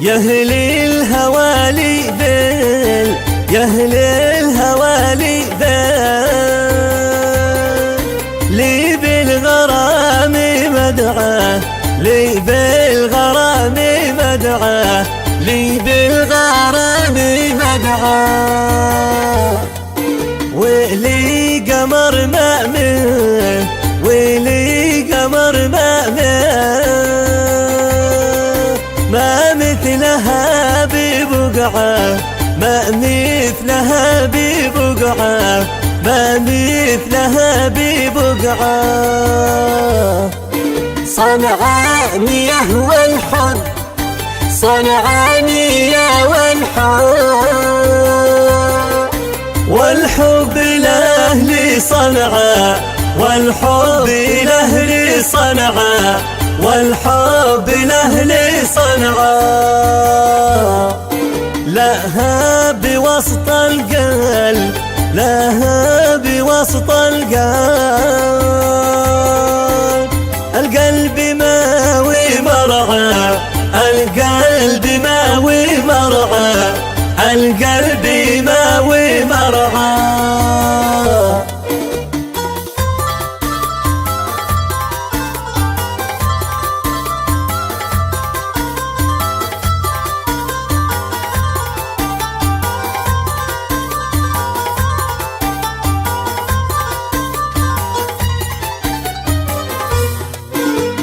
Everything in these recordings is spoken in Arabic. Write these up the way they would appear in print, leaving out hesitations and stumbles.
يا أهل الهوالي بيل، يا أهل الهوالي بيل، لي بالغرام مدعاه، لي بالغرام مدعاه، لي بالغرام مدعاه، ولي قمر مأمن، ولي قمر مأمن، ما مثلها ببقعة، ما مثلها ببقعة، ما مثلها ببقعة. صنعانية والحب، صنعانية والحب، والحب لأهل صنعاء، والحب لأهل صنعاء، والحب لأهل صنعاء، لها بوسط القلب، لها بوسط القلب، القلب ماوي مرعى، القلب ماوي مرعى، القلب ماوي مرعى.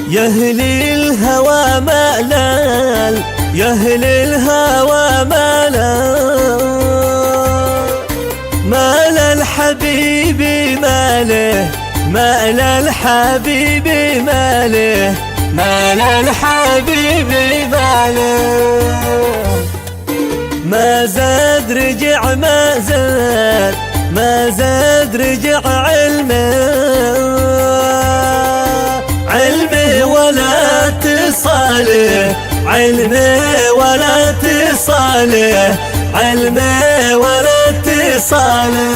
يا أهل الهوى ملال، يا أهل الهوى ملال، مال الحبيب ماله، مال الحبيب ماله، مال الحبيب ماله، ما زاد رجع ما زاد، ما زاد رجع علمه، علمه ولا تصاله، علمه ولا تصاله، علمه ولا تصاله،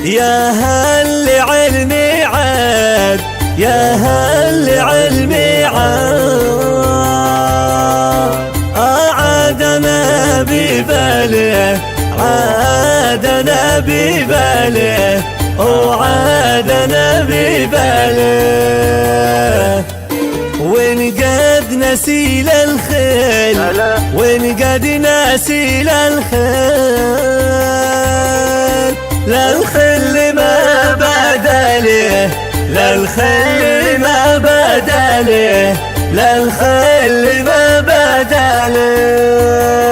يا هل علمي عاد، يا هل علمي عاد، عادنا بباله، عادنا بباله، وعادنا بباله، ونقد نسيل الخيل، ونقد نسيل الخيل، للخل ما بدله، للخل ما بدله، للخل ما بدله.